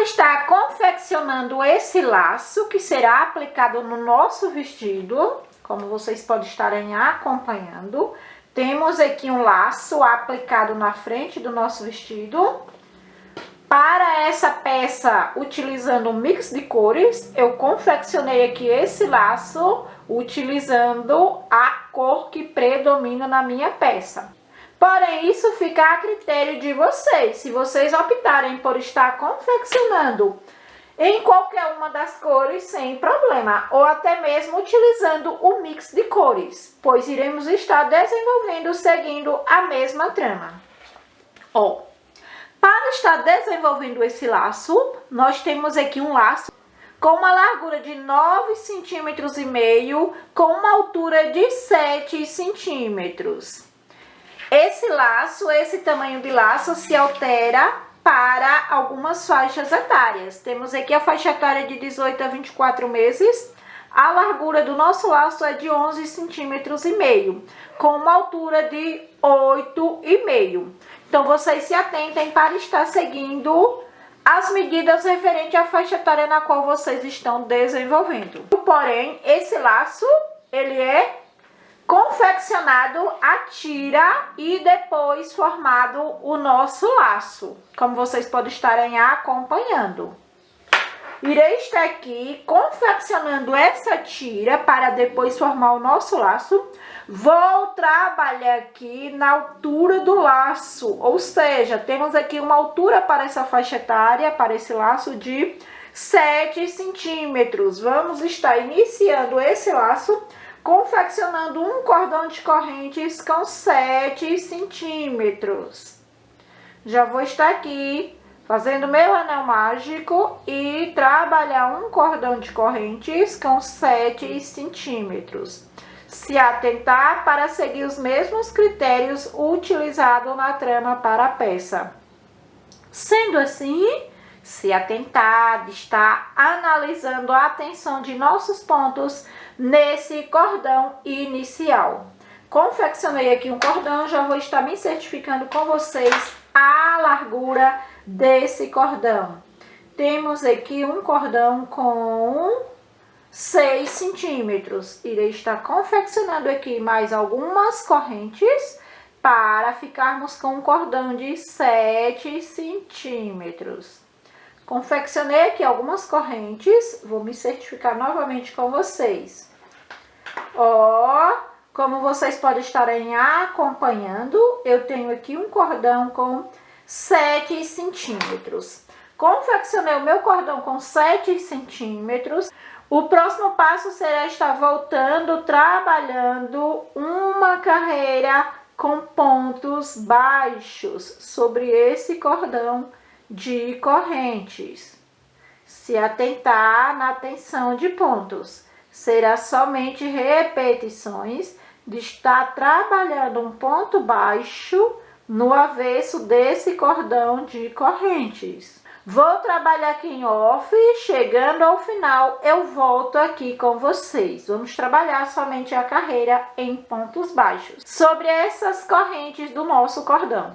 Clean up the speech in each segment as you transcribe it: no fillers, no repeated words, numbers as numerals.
Para estar confeccionando esse laço, que será aplicado no nosso vestido, como vocês podem estarem acompanhando, temos aqui um laço aplicado na frente do nosso vestido. Para essa peça, utilizando um mix de cores, eu confeccionei aqui esse laço utilizando a cor que predomina na minha peça. Porém, isso fica a critério de vocês. Se vocês optarem por estar confeccionando em qualquer uma das cores, sem problema, ou até mesmo utilizando o mix de cores, pois iremos estar desenvolvendo seguindo a mesma trama. Para estar desenvolvendo esse laço, nós temos aqui um laço com uma largura de 9,5 cm, com uma altura de 7 centímetros. Esse tamanho de laço se altera para algumas faixas etárias. Temos aqui a faixa etária de 18 a 24 meses. A largura do nosso laço é de 11,5 cm, com uma altura de 8,5. Então, vocês se atentem para estar seguindo as medidas referentes à faixa etária na qual vocês estão desenvolvendo. Porém, esse laço, ele é confeccionado a tira e depois formado o nosso laço, como vocês podem estarem acompanhando. Irei estar aqui confeccionando essa tira para depois formar o nosso laço. Vou trabalhar aqui na altura do laço, ou seja, temos aqui uma altura para essa faixa etária, para esse laço de 7 centímetros. Vamos estar iniciando esse laço confeccionando um cordão de correntes com 7 centímetros. Já vou estar aqui fazendo meu anel mágico e trabalhar um cordão de correntes com 7 centímetros. Se atentar para seguir os mesmos critérios utilizados na trama para a peça. Sendo assim, se atentar de estar analisando a tensão de nossos pontos nesse cordão inicial. Confeccionei aqui um cordão, já vou estar me certificando com vocês a largura desse cordão. Temos aqui um cordão com 6 centímetros. Irei estar confeccionando aqui mais algumas correntes para ficarmos com um cordão de 7 centímetros. Confeccionei aqui algumas correntes, vou me certificar novamente com vocês. Como vocês podem estarem acompanhando, eu tenho aqui um cordão com 7 centímetros. Confeccionei o meu cordão com 7 centímetros. O próximo passo será estar voltando, trabalhando uma carreira com pontos baixos sobre esse cordão de correntes. Se atentar na tensão de pontos, será somente repetições de estar trabalhando um ponto baixo no avesso desse cordão de correntes. Vou trabalhar aqui em off, chegando ao final eu volto aqui com vocês. Vamos trabalhar somente a carreira em pontos baixos sobre essas correntes do nosso cordão.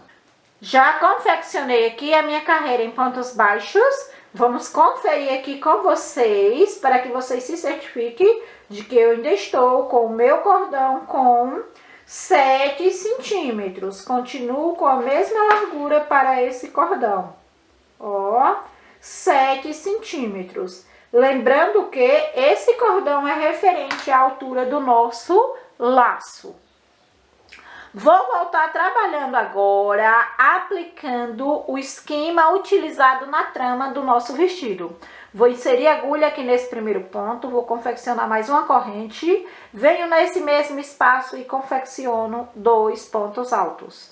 Já confeccionei aqui a minha carreira em pontos baixos. Vamos conferir aqui com vocês, para que vocês se certifiquem de que eu ainda estou com o meu cordão com 7 centímetros. Continuo com a mesma largura para esse cordão. 7 centímetros. Lembrando que esse cordão é referente à altura do nosso laço. Vou voltar trabalhando agora, aplicando o esquema utilizado na trama do nosso vestido. Vou inserir agulha aqui nesse primeiro ponto, vou confeccionar mais uma corrente, venho nesse mesmo espaço e confecciono 2 pontos altos.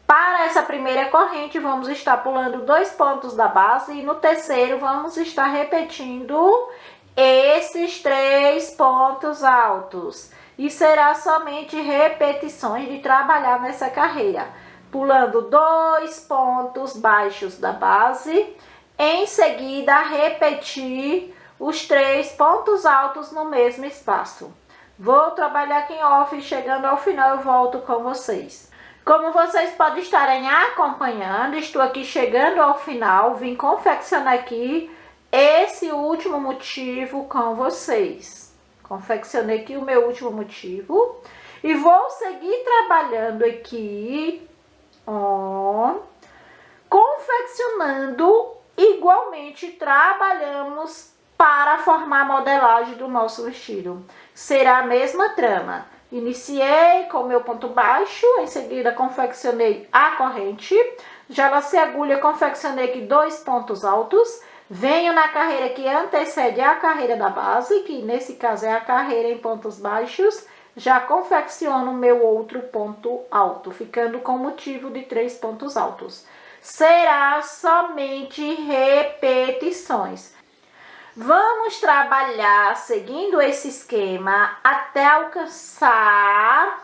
Para essa primeira corrente, vamos estar pulando 2 pontos da base e no terceiro vamos estar repetindo esses 3 pontos altos. E será somente repetições de trabalhar nessa carreira, pulando 2 pontos baixos da base, em seguida repetir os 3 pontos altos no mesmo espaço. Vou trabalhar aqui em off, chegando ao final eu volto com vocês. Como vocês podem estarem acompanhando, estou aqui chegando ao final, vim confeccionar aqui esse último motivo com vocês. Confeccionei aqui o meu último motivo e vou seguir trabalhando aqui, ó, confeccionando igualmente, trabalhamos para formar a modelagem do nosso vestido. Será a mesma trama. Iniciei com o meu ponto baixo, em seguida confeccionei a corrente, já lacei a agulha, confeccionei aqui 2 pontos altos, venho na carreira que antecede a carreira da base, que nesse caso é a carreira em pontos baixos, já confecciono o meu outro ponto alto, ficando com motivo de 3 pontos altos. Será somente repetições. Vamos trabalhar seguindo esse esquema até alcançar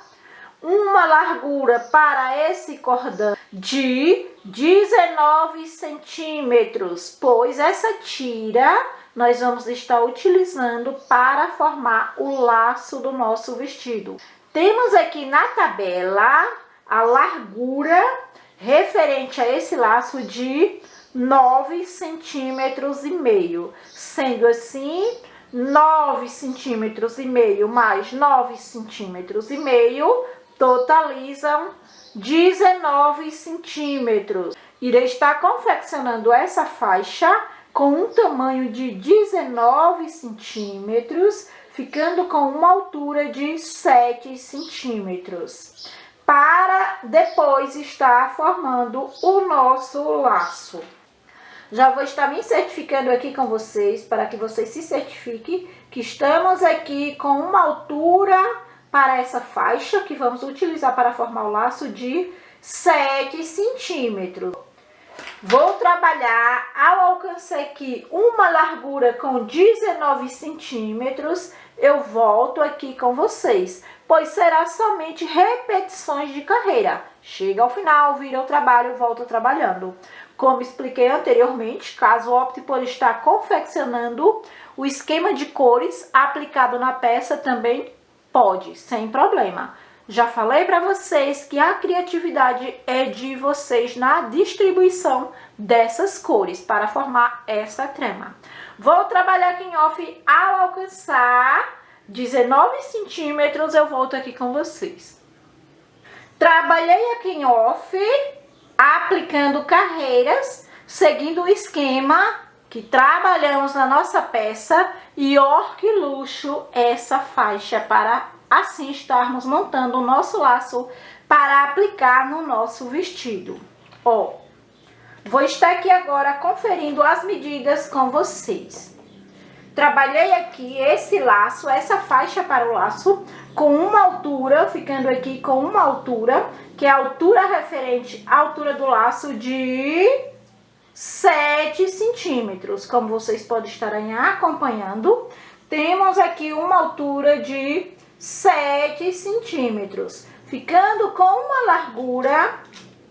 uma largura para esse cordão de 19 centímetros, pois essa tira nós vamos estar utilizando para formar o laço do nosso vestido. Temos aqui na tabela a largura referente a esse laço de 9 centímetros e meio, sendo assim 9 centímetros e meio mais 9 centímetros e meio totalizam 19 centímetros. Irei estar confeccionando essa faixa com um tamanho de 19 centímetros, ficando com uma altura de 7 centímetros, para depois estar formando o nosso laço. Já vou estar me certificando aqui com vocês, para que vocês se certifiquem que estamos aqui com uma altura para essa faixa, que vamos utilizar para formar o laço, de 7 centímetros. Vou trabalhar ao alcançar aqui uma largura com 19 centímetros, eu volto aqui com vocês, pois será somente repetições de carreira. Chega ao final, vira o trabalho, volta trabalhando. Como expliquei anteriormente, caso opte por estar confeccionando o esquema de cores aplicado na peça, também pode, sem problema. Já falei para vocês que a criatividade é de vocês na distribuição dessas cores para formar essa trama. Vou trabalhar aqui em off, ao alcançar 19 centímetros, eu volto aqui com vocês. Trabalhei aqui em off, aplicando carreiras, seguindo o esquema que trabalhamos na nossa peça, e ó que luxo essa faixa, para assim estarmos montando o nosso laço para aplicar no nosso vestido. Ó, vou estar aqui agora conferindo as medidas com vocês. Trabalhei aqui esse laço, essa faixa para o laço, com uma altura, ficando aqui com uma altura, que é a altura referente à altura do laço, de 7 centímetros. Como vocês podem estar acompanhando, temos aqui uma altura de 7 centímetros, ficando com uma largura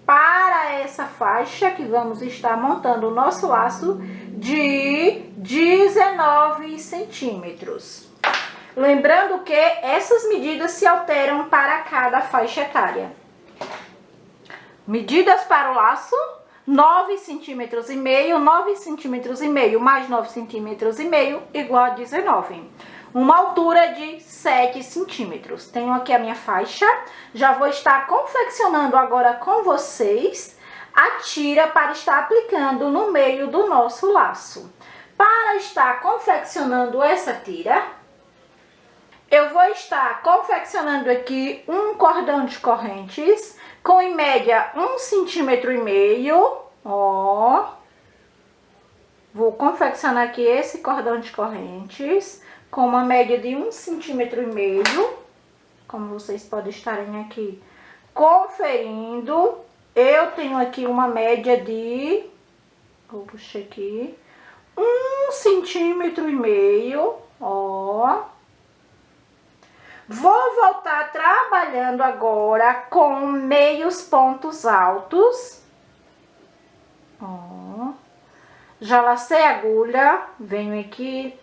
para essa faixa que vamos estar montando o nosso laço de 19 centímetros. Lembrando que essas medidas se alteram para cada faixa etária. Medidas para o laço: 9 centímetros e meio, 9 centímetros e meio mais 9 centímetros e meio igual a 19. Uma altura de 7 centímetros. Tenho aqui a minha faixa. Já vou estar confeccionando agora com vocês a tira para estar aplicando no meio do nosso laço. Para estar confeccionando essa tira, eu vou estar confeccionando aqui um cordão de correntes com em média 1,5 centímetros, ó. Vou confeccionar aqui esse cordão de correntes com uma média de 1,5 centímetros, como vocês podem estarem aqui conferindo. Eu tenho aqui uma média de, vou puxar aqui, 1,5 centímetros, ó. Vou voltar trabalhando agora com meios pontos altos, ó. Já lacei a agulha, venho aqui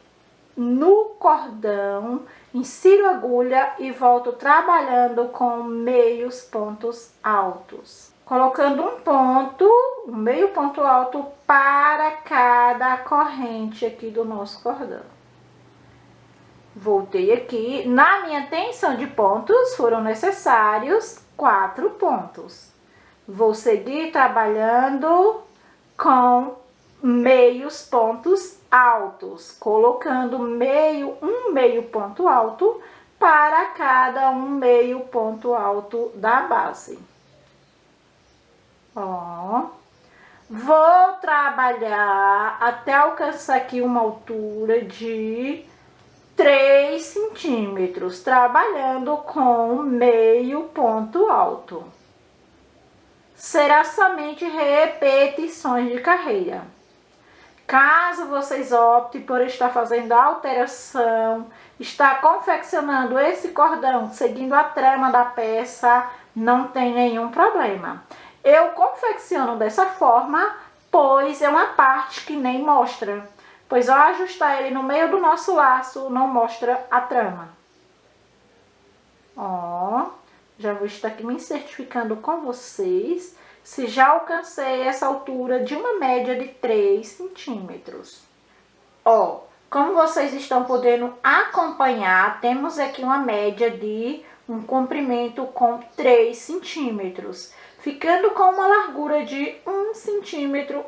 no cordão, insiro a agulha e volto trabalhando com meios pontos altos. Colocando um meio ponto alto para cada corrente aqui do nosso cordão. Voltei aqui. Na minha tensão de pontos, foram necessários 4 pontos. Vou seguir trabalhando com meios pontos altos, colocando um meio ponto alto para cada um meio ponto alto da base. Ó, vou trabalhar até alcançar aqui uma altura de 3 centímetros, trabalhando com meio ponto alto. Será somente repetições de carreira. Caso vocês optem por estar fazendo a alteração, estar confeccionando esse cordão, seguindo a trama da peça, não tem nenhum problema. Eu confecciono dessa forma, pois é uma parte que nem mostra. Pois ao ajustar ele no meio do nosso laço, não mostra a trama. Ó, já vou estar aqui me certificando com vocês se já alcancei essa altura de uma média de 3 centímetros. Ó, como vocês estão podendo acompanhar, temos aqui uma média de um comprimento com 3 centímetros, ficando com uma largura de 1,5 centímetro.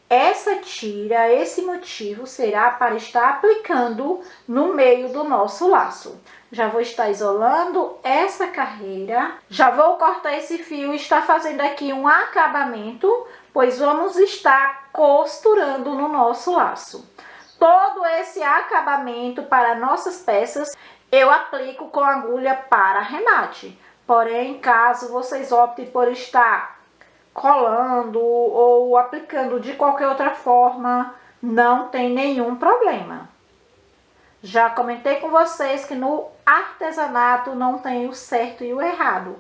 Essa tira, esse motivo será para estar aplicando no meio do nosso laço. Já vou estar isolando essa carreira, já vou cortar esse fio e estar fazendo aqui um acabamento, pois vamos estar costurando no nosso laço. Todo esse acabamento para nossas peças eu aplico com agulha para remate. Porém, caso vocês optem por estar colando ou aplicando de qualquer outra forma, não tem nenhum problema. Já comentei com vocês que no artesanato não tem o certo e o errado.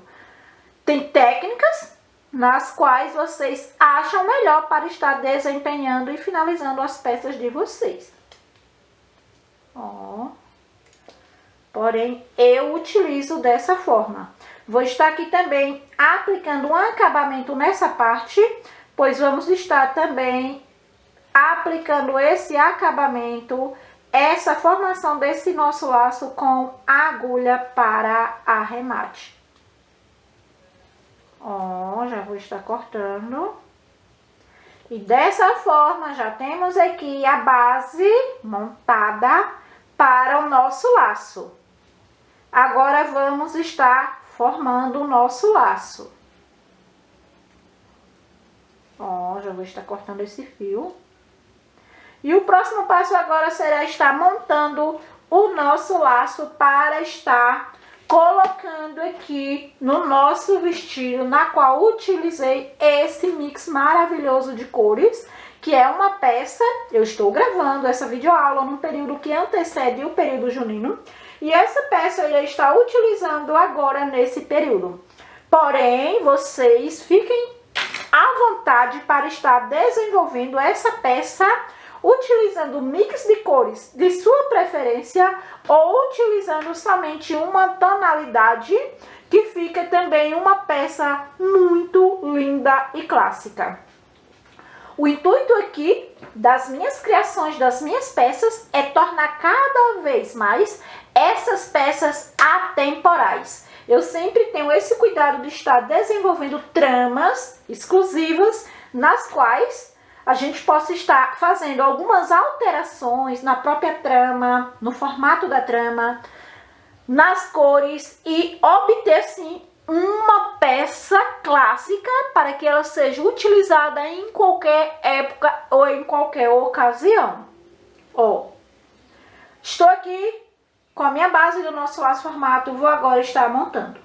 Tem técnicas nas quais vocês acham melhor para estar desempenhando e finalizando as peças de vocês. Ó. Porém, eu utilizo dessa forma. Vou estar aqui também aplicando um acabamento nessa parte, pois vamos estar também aplicando esse acabamento, essa formação desse nosso laço com agulha para arremate. Ó, já vou estar cortando. E dessa forma já temos aqui a base montada para o nosso laço. Agora vamos estar formando o nosso laço. Ó, já vou estar cortando esse fio. E o próximo passo agora será estar montando o nosso laço para estar colocando aqui no nosso vestido, na qual utilizei esse mix maravilhoso de cores, que é uma peça. Eu estou gravando essa videoaula num período que antecede o período junino, e essa peça eu irei estar utilizando agora nesse período. Porém, vocês fiquem à vontade para estar desenvolvendo essa peça utilizando mix de cores de sua preferência ou utilizando somente uma tonalidade, que fica também uma peça muito linda e clássica. O intuito aqui das minhas criações, das minhas peças, é tornar cada vez mais essas peças atemporais. Eu sempre tenho esse cuidado de estar desenvolvendo tramas exclusivas, nas quais a gente possa estar fazendo algumas alterações na própria trama, no formato da trama, nas cores, e obter sim uma peça clássica para que ela seja utilizada em qualquer época ou em qualquer ocasião. Ó, estou aqui com a minha base do nosso laço formato, vou agora estar montando.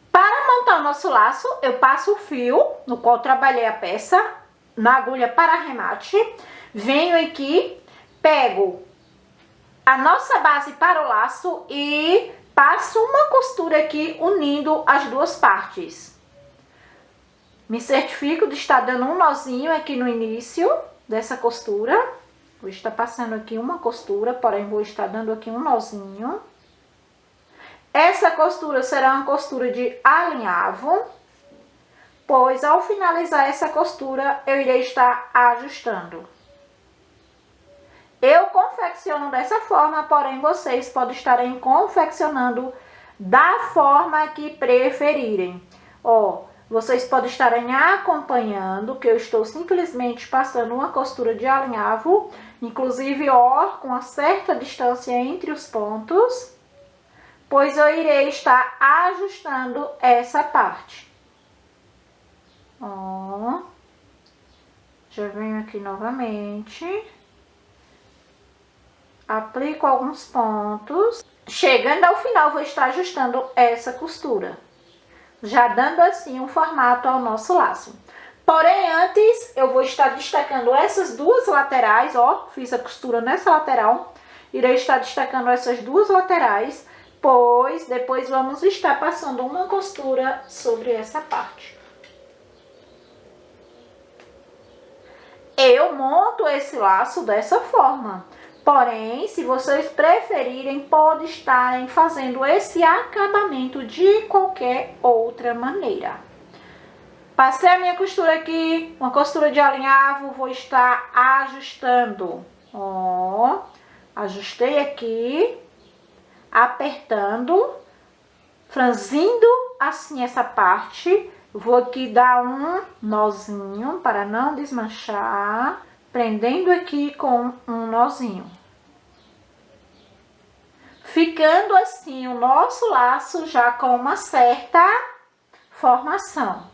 Para montar o nosso laço, eu passo o fio no qual trabalhei a peça na agulha para arremate, venho aqui, pego a nossa base para o laço e passo uma costura aqui unindo as duas partes. Me certifico de estar dando um nozinho aqui no início dessa costura. Vou estar passando aqui uma costura, porém vou estar dando aqui um nozinho. Essa costura será uma costura de alinhavo, pois ao finalizar essa costura eu irei estar ajustando. Eu confecciono dessa forma, porém vocês podem estarem confeccionando da forma que preferirem. Ó, vocês podem estarem acompanhando que eu estou simplesmente passando uma costura de alinhavo, inclusive, ó, com uma certa distância entre os pontos, pois eu irei estar ajustando essa parte. Ó, já venho aqui novamente, aplico alguns pontos. Chegando ao final, vou estar ajustando essa costura, já dando assim um formato ao nosso laço. Porém, antes eu vou estar destacando essas duas laterais, ó, fiz a costura nessa lateral, irei estar destacando essas duas laterais, pois depois vamos estar passando uma costura sobre essa parte. Eu monto esse laço dessa forma, porém, se vocês preferirem, pode estarem fazendo esse acabamento de qualquer outra maneira. Passei a minha costura aqui, uma costura de alinhavo, vou estar ajustando. Ó, ajustei aqui, apertando, franzindo assim essa parte. Vou aqui dar um nozinho para não desmanchar, prendendo aqui com um nozinho. Ficando assim o nosso laço já com uma certa formação.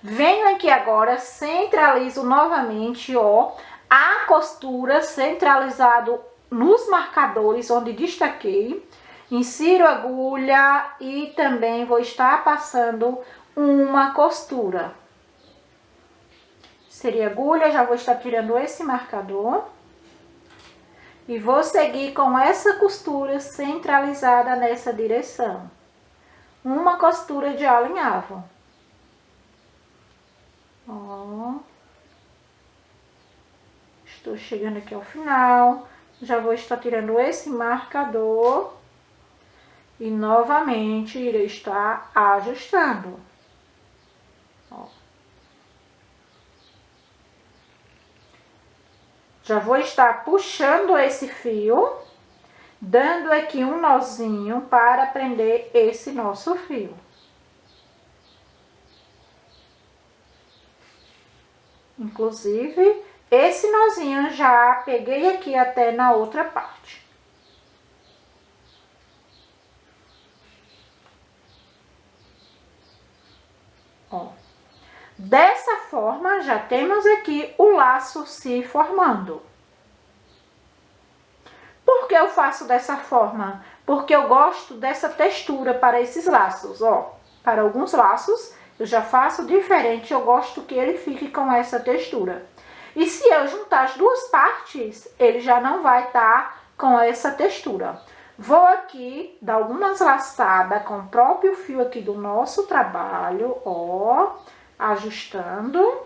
Venho aqui agora, centralizo novamente, ó, a costura centralizado nos marcadores onde destaquei. Insiro a agulha e também vou estar passando uma costura. Inseri a agulha, já vou estar tirando esse marcador. E vou seguir com essa costura centralizada nessa direção. Uma costura de alinhavo. Ó. Estou chegando aqui ao final. Já vou estar tirando esse marcador. E novamente irei estar ajustando. Ó. Já vou estar puxando esse fio, dando aqui um nozinho para prender esse nosso fio. Inclusive, esse nozinho já peguei aqui até na outra parte. Ó. Dessa forma, já temos aqui o laço se formando. Por que eu faço dessa forma? Porque eu gosto dessa textura para esses laços, ó. Para alguns laços, eu já faço diferente, eu gosto que ele fique com essa textura. E se eu juntar as duas partes, ele já não vai estar com essa textura. Vou aqui dar algumas laçadas com o próprio fio aqui do nosso trabalho, ó. Ajustando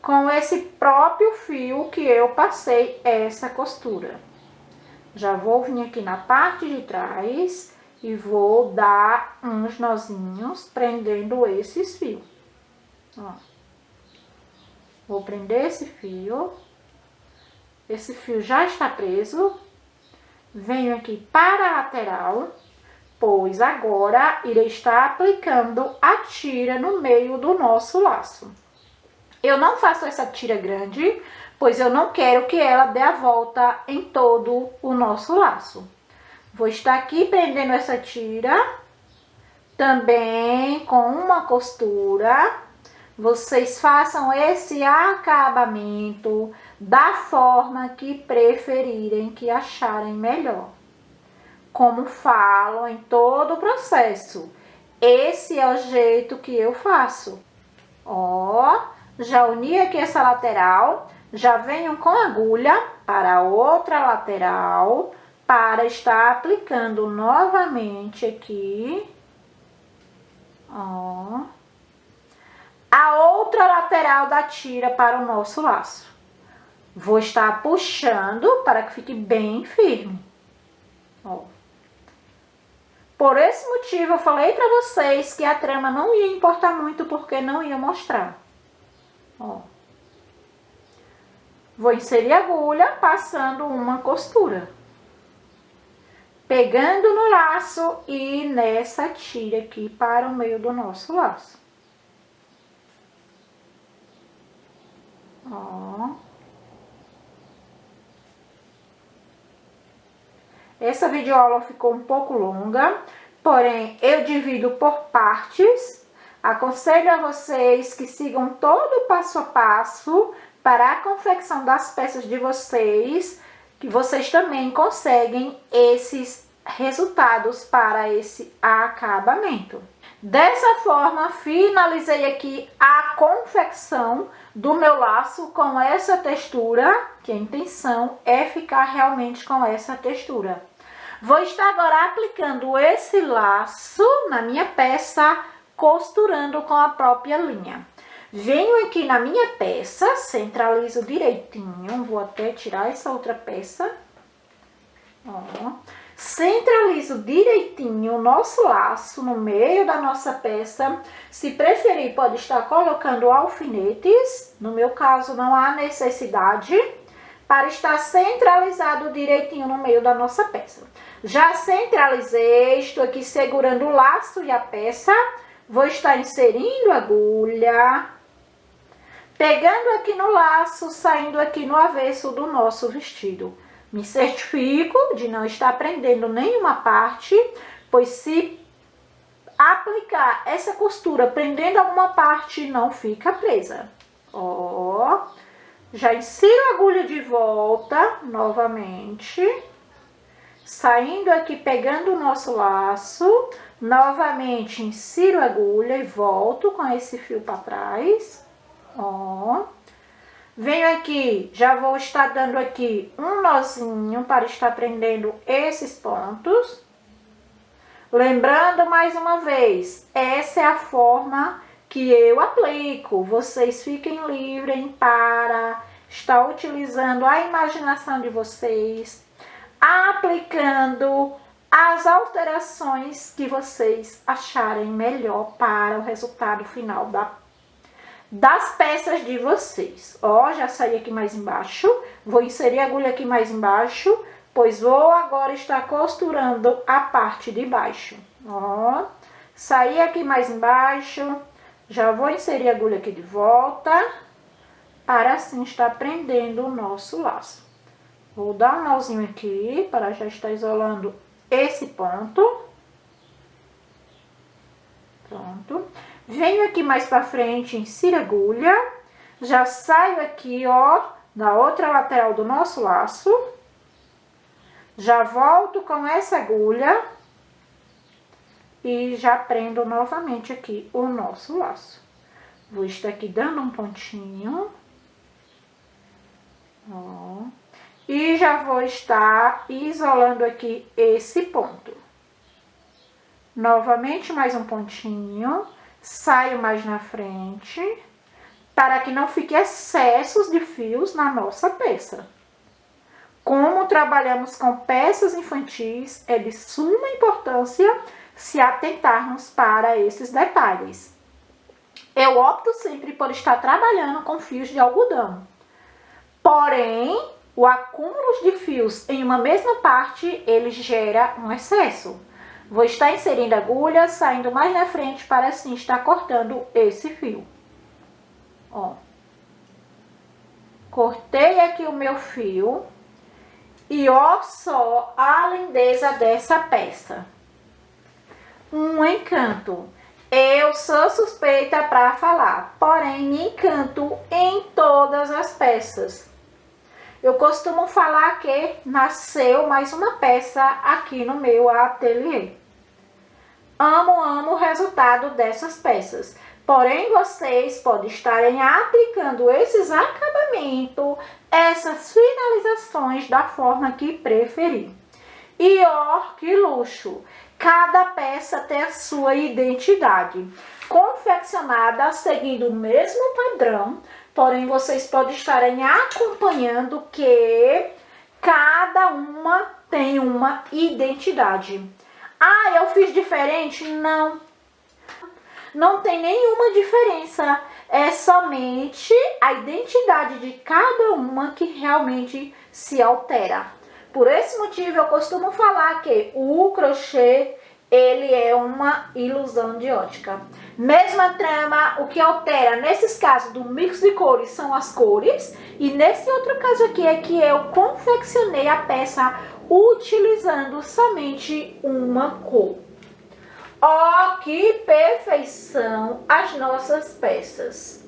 com esse próprio fio que eu passei essa costura. Já vou vir aqui na parte de trás e vou dar uns nozinhos prendendo esses fios. Ó. Vou prender esse fio já está preso. Venho aqui para a lateral, pois agora irei estar aplicando a tira no meio do nosso laço. Eu não faço essa tira grande, pois eu não quero que ela dê a volta em todo o nosso laço. Vou estar aqui prendendo essa tira, também com uma costura. Vocês façam esse acabamento da forma que preferirem, que acharem melhor. Como falo em todo o processo, esse é o jeito que eu faço. Ó, já uni aqui essa lateral, já venho com a agulha para a outra lateral, para estar aplicando novamente aqui, ó, a outra lateral da tira para o nosso laço. Vou estar puxando para que fique bem firme. Ó. Por esse motivo, eu falei para vocês que a trama não ia importar muito, porque não ia mostrar. Ó. Vou inserir a agulha, passando uma costura. Pegando no laço e nessa tira aqui para o meio do nosso laço. Ó. Essa videoaula ficou um pouco longa, porém eu divido por partes. Aconselho a vocês que sigam todo o passo a passo para a confecção das peças de vocês, que vocês também conseguem esses resultados para esse acabamento. Dessa forma, finalizei aqui a confecção do meu laço com essa textura, que a intenção é ficar realmente com essa textura. Vou estar agora aplicando esse laço na minha peça, costurando com a própria linha. Venho aqui na minha peça, centralizo direitinho, vou até tirar essa outra peça. Ó. Centralizo direitinho o nosso laço no meio da nossa peça. Se preferir, pode estar colocando alfinetes. No meu caso, não há necessidade, para estar centralizado direitinho no meio da nossa peça. Já centralizei, estou aqui segurando o laço e a peça. Vou estar inserindo a agulha, pegando aqui no laço, saindo aqui no avesso do nosso vestido. Me certifico de não estar prendendo nenhuma parte, pois se aplicar essa costura prendendo alguma parte, não fica presa. Ó, já insiro a agulha de volta, novamente, saindo aqui, pegando o nosso laço, novamente insiro a agulha e volto com esse fio para trás, ó. Venho aqui, já vou estar dando aqui um nozinho para estar prendendo esses pontos. Lembrando mais uma vez, essa é a forma que eu aplico. Vocês fiquem livres para estar utilizando a imaginação de vocês, aplicando as alterações que vocês acharem melhor para o resultado final das peças de vocês. Ó, já saí aqui mais embaixo, vou inserir a agulha aqui mais embaixo, pois vou agora estar costurando a parte de baixo. Ó, saí aqui mais embaixo, já vou inserir a agulha aqui de volta, para assim estar prendendo o nosso laço. Vou dar um nozinho aqui, para já estar isolando esse ponto. Pronto. Venho aqui mais pra frente, insiro a agulha, já saio aqui, ó, na outra lateral do nosso laço, já volto com essa agulha e já prendo novamente aqui o nosso laço. Vou estar aqui dando um pontinho, ó, e já vou estar isolando aqui esse ponto. Novamente mais um pontinho. Saio mais na frente, para que não fique excessos de fios na nossa peça. Como trabalhamos com peças infantis, é de suma importância se atentarmos para esses detalhes. Eu opto sempre por estar trabalhando com fios de algodão. Porém, o acúmulo de fios em uma mesma parte, ele gera um excesso. Vou estar inserindo a agulha, saindo mais na frente para assim estar cortando esse fio. Ó. Cortei aqui o meu fio e ó só a lindeza dessa peça. Um encanto. Eu sou suspeita para falar, porém me encanto em todas as peças. Eu costumo falar que nasceu mais uma peça aqui no meu ateliê. Amo o resultado dessas peças. Porém, vocês podem estarem aplicando esses acabamentos, essas finalizações da forma que preferir. E ó, que luxo! Cada peça tem a sua identidade, confeccionada seguindo o mesmo padrão, porém vocês podem estarem acompanhando que cada uma tem uma identidade. Ah, eu fiz diferente? Não. Não tem nenhuma diferença. É somente a identidade de cada uma que realmente se altera. Por esse motivo, eu costumo falar que o crochê, ele é uma ilusão de ótica. Mesma trama, o que altera nesses casos do mix de cores são as cores. E nesse outro caso aqui é que eu confeccionei a peça utilizando somente uma cor. Ó, que perfeição as nossas peças.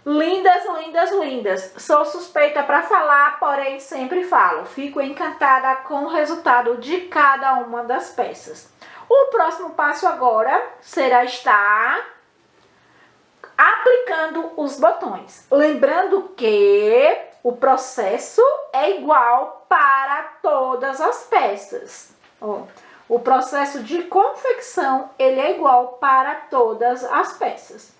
Lindas, lindas, lindas. Sou suspeita para falar, porém sempre falo. Fico encantada com o resultado de cada uma das peças. O próximo passo agora será estar aplicando os botões. Lembrando que o processo é igual para todas as peças. Ó, o processo de confecção, ele é igual para todas as peças.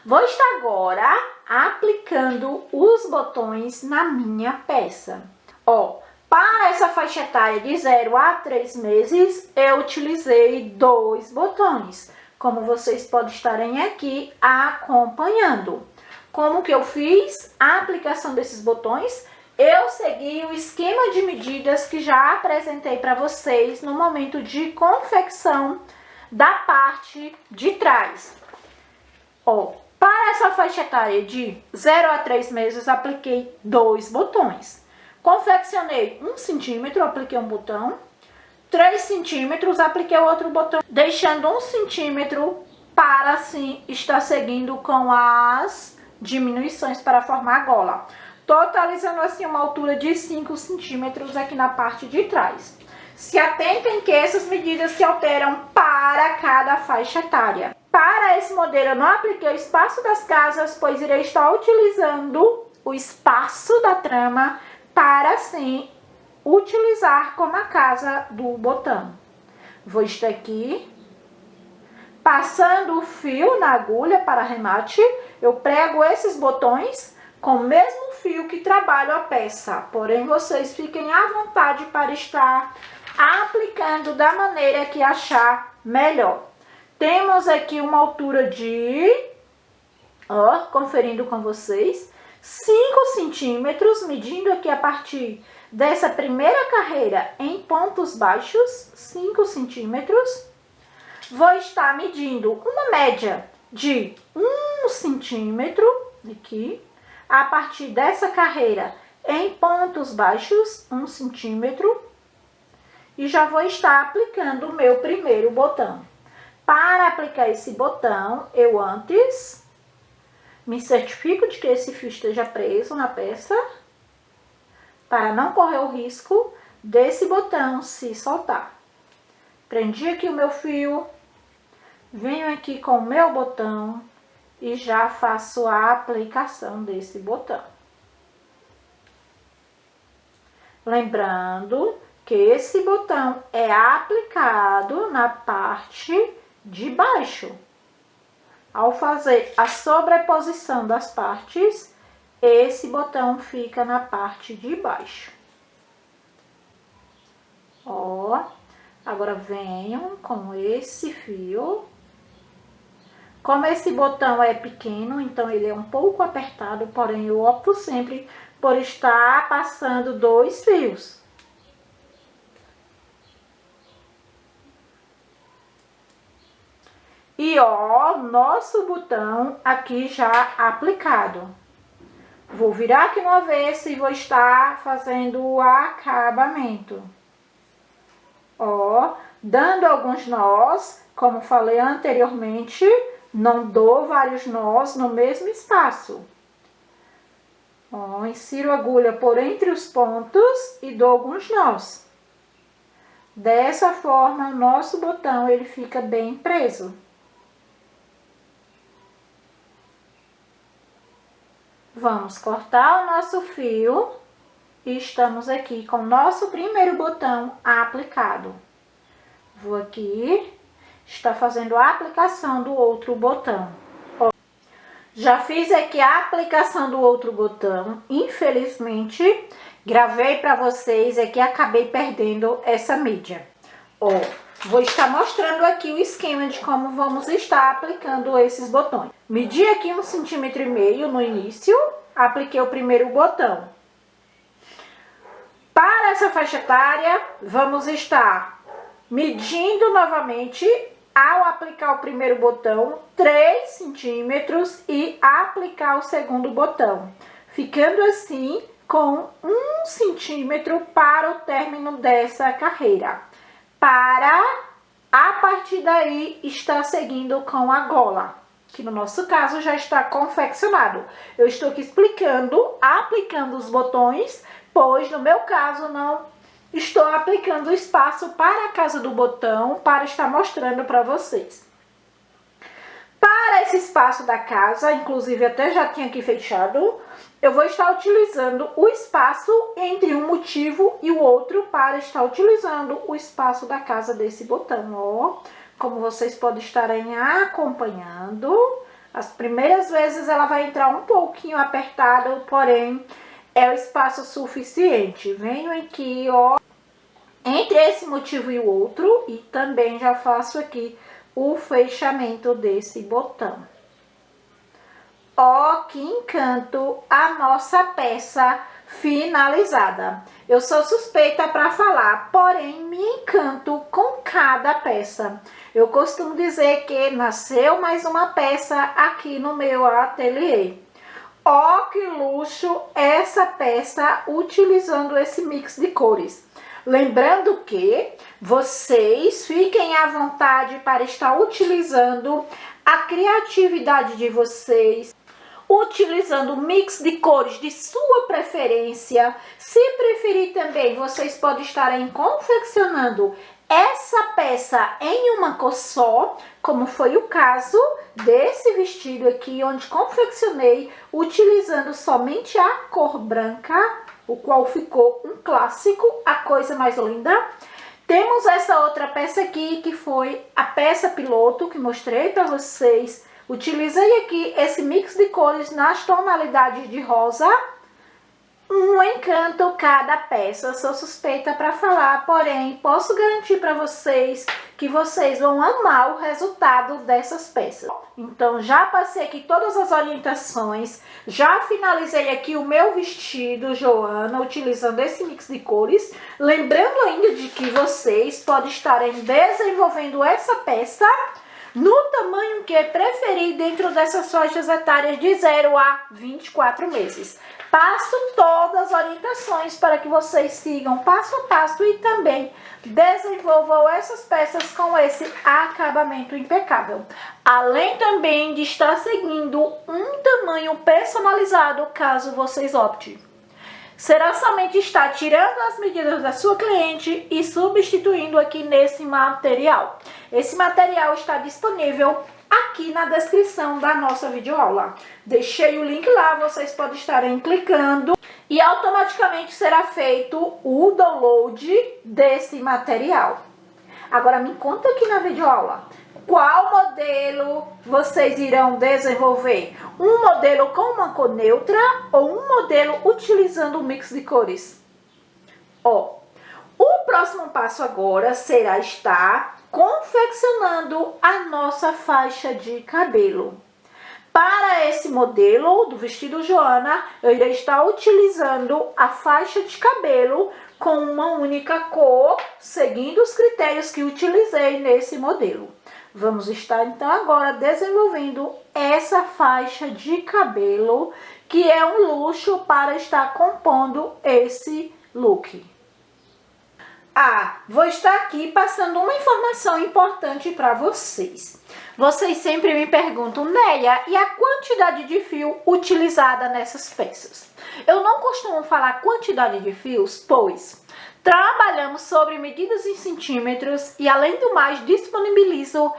Vou estar agora aplicando os botões na minha peça. Ó, para essa faixa etária de 0 a 3 meses, eu utilizei 2 botões, como vocês podem estarem aqui acompanhando. Como que eu fiz a aplicação desses botões? Eu segui o esquema de medidas que já apresentei para vocês no momento de confecção da parte de trás. Ó, para essa faixa etária de 0 a 3 meses, apliquei 2 botões. Confeccionei 1 centímetro, apliquei um botão. 3 centímetros, apliquei outro botão, deixando 1 centímetro para assim estar seguindo com as diminuições para formar a gola. Totalizando assim uma altura de 5 centímetros aqui na parte de trás. Se atentem que essas medidas se alteram para cada faixa etária. Para esse modelo eu não apliquei o espaço das casas, pois irei estar utilizando o espaço da trama para assim utilizar como a casa do botão. Vou estar aqui passando o fio na agulha para arremate. Eu prego esses botões com o mesmo fio que trabalho a peça, porém vocês fiquem à vontade para estar aplicando da maneira que achar melhor. Temos aqui uma altura de, ó, conferindo com vocês, 5 centímetros, medindo aqui a partir dessa primeira carreira em pontos baixos, 5 centímetros. Vou estar medindo uma média de 1 centímetro aqui, a partir dessa carreira em pontos baixos, 1 centímetro. E já vou estar aplicando o meu primeiro botão. Para aplicar esse botão, eu antes me certifico de que esse fio esteja preso na peça, para não correr o risco desse botão se soltar. Prendi aqui o meu fio, venho aqui com o meu botão e já faço a aplicação desse botão. Lembrando que esse botão é aplicado na parte de baixo. Ao fazer a sobreposição das partes, esse botão fica na parte de baixo. Ó, agora venho com esse fio. Como esse botão é pequeno, então ele é um pouco apertado, porém eu opto sempre por estar passando 2 fios. E ó, nosso botão aqui já aplicado. Vou virar aqui no avesso e vou estar fazendo o acabamento. Ó, dando alguns nós, como falei anteriormente, não dou vários nós no mesmo espaço. Ó, insiro a agulha por entre os pontos e dou alguns nós. Dessa forma, o nosso botão ele fica bem preso. Vamos cortar o nosso fio e estamos aqui com o nosso primeiro botão aplicado. Vou aqui estar fazendo a aplicação do outro botão. Já fiz aqui a aplicação do outro botão. Infelizmente, gravei para vocês aqui, acabei perdendo essa mídia. Ó, vou estar mostrando aqui o esquema de como vamos estar aplicando esses botões. Medi aqui 1,5 cm no início, apliquei o primeiro botão. Para essa faixa etária, vamos estar medindo novamente ao aplicar o primeiro botão 3 centímetros e aplicar o segundo botão, ficando assim com 1 centímetro para o término dessa carreira. Para, a partir daí, estar seguindo com a gola, que no nosso caso já está confeccionado. Eu estou aqui explicando, aplicando os botões, pois no meu caso não estou aplicando o espaço para a casa do botão, para estar mostrando para vocês. Para esse espaço da casa, inclusive até já tinha aqui fechado, eu vou estar utilizando o espaço entre um motivo e o outro para estar utilizando o espaço da casa desse botão, ó. Como vocês podem estarem acompanhando, as primeiras vezes ela vai entrar um pouquinho apertada, porém é o espaço suficiente. Venho aqui, ó, entre esse motivo e o outro, e também já faço aqui o fechamento desse botão. Ó, que encanto a nossa peça finalizada. Eu sou suspeita para falar, porém me encanto com cada peça. Eu costumo dizer que nasceu mais uma peça aqui no meu ateliê. Ó, que luxo essa peça utilizando esse mix de cores. Lembrando que vocês fiquem à vontade para estar utilizando a criatividade de vocês, utilizando o mix de cores de sua preferência. Se preferir também, vocês podem estar confeccionando essa peça em uma cor só, como foi o caso desse vestido aqui, onde confeccionei utilizando somente a cor branca, o qual ficou um clássico, a coisa mais linda. Temos essa outra peça aqui, que foi a peça piloto, que mostrei para vocês. Utilizei aqui esse mix de cores nas tonalidades de rosa. Um encanto cada peça. Eu sou suspeita para falar, porém posso garantir para vocês que vocês vão amar o resultado dessas peças. Então já passei aqui todas as orientações, já finalizei aqui o meu vestido, Joana, utilizando esse mix de cores. Lembrando ainda de que vocês podem estarem desenvolvendo essa peça no tamanho que preferir dentro dessas faixas etárias de 0 a 24 meses. Passo todas as orientações para que vocês sigam passo a passo e também desenvolvam essas peças com esse acabamento impecável. Além também de estar seguindo um tamanho personalizado, caso vocês optem. Será somente estar tirando as medidas da sua cliente e substituindo aqui nesse material. Esse material está disponível aqui na descrição da nossa videoaula. Deixei o link lá, vocês podem estarem clicando e automaticamente será feito o download desse material. Agora me conta aqui na videoaula, qual modelo vocês irão desenvolver? Um modelo com uma cor neutra ou um modelo utilizando um mix de cores? Ó, o próximo passo agora será estar confeccionando a nossa faixa de cabelo. Para esse modelo do vestido Joana, eu irei estar utilizando a faixa de cabelo com uma única cor, seguindo os critérios que utilizei nesse modelo. Vamos estar então agora desenvolvendo essa faixa de cabelo, que é um luxo para estar compondo esse look. Vou estar aqui passando uma informação importante para vocês. Vocês sempre me perguntam, Nélia, e a quantidade de fio utilizada nessas peças? Eu não costumo falar quantidade de fios, pois trabalhamos sobre medidas em centímetros e, além do mais, disponibilizo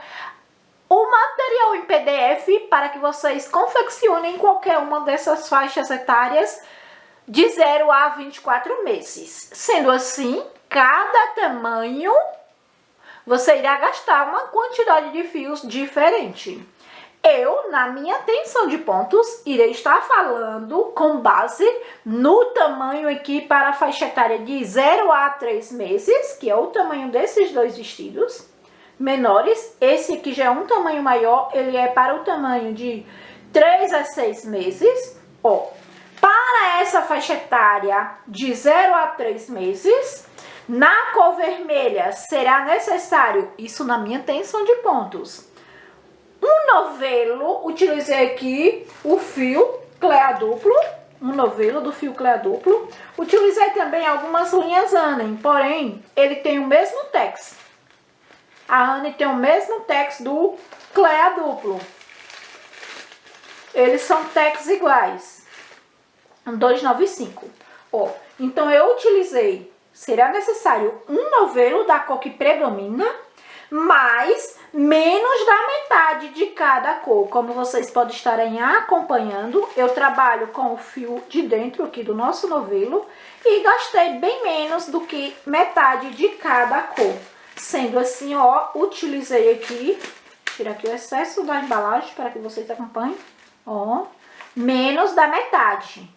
o material em PDF para que vocês confeccionem qualquer uma dessas faixas etárias de 0 a 24 meses. Sendo assim, cada tamanho você irá gastar uma quantidade de fios diferente. Eu, na minha tensão de pontos, irei estar falando com base no tamanho aqui para a faixa etária de 0 a 3 meses, que é o tamanho desses dois vestidos menores. Esse aqui já é um tamanho maior, ele é para o tamanho de 3 a 6 meses. Ó, para essa faixa etária de 0 a 3 meses, na cor vermelha será necessário, isso na minha tensão de pontos, um novelo. Utilizei aqui o fio clear duplo, um novelo do fio clear duplo. Utilizei também algumas linhas Anen, porém, ele tem o mesmo tex. A Anen tem o mesmo tex do clear duplo. Eles são tex iguais. 295. Ó, então eu utilizei, será necessário um novelo da cor que predomina, mais menos da metade de cada cor. Como vocês podem estarem acompanhando, eu trabalho com o fio de dentro aqui do nosso novelo e gastei bem menos do que metade de cada cor. Sendo assim, ó, utilizei aqui, tirar aqui o excesso da embalagem para que vocês acompanhem, ó, menos da metade.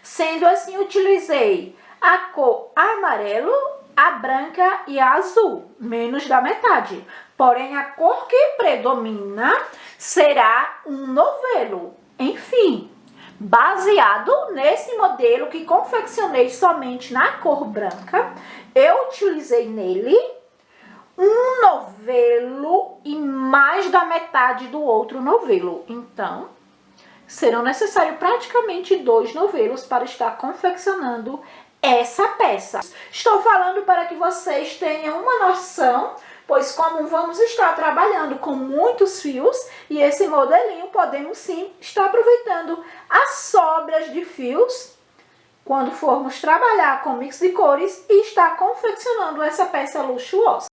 Sendo assim, utilizei a cor amarelo, a branca e a azul, menos da metade. Porém, a cor que predomina será um novelo. Enfim, baseado nesse modelo que confeccionei somente na cor branca, eu utilizei nele um novelo e mais da metade do outro novelo. Então, serão necessários praticamente 2 novelos para estar confeccionando essa peça. Estou falando para que vocês tenham uma noção, pois como vamos estar trabalhando com muitos fios, e esse modelinho podemos sim estar aproveitando as sobras de fios quando formos trabalhar com mix de cores e estar confeccionando essa peça luxuosa.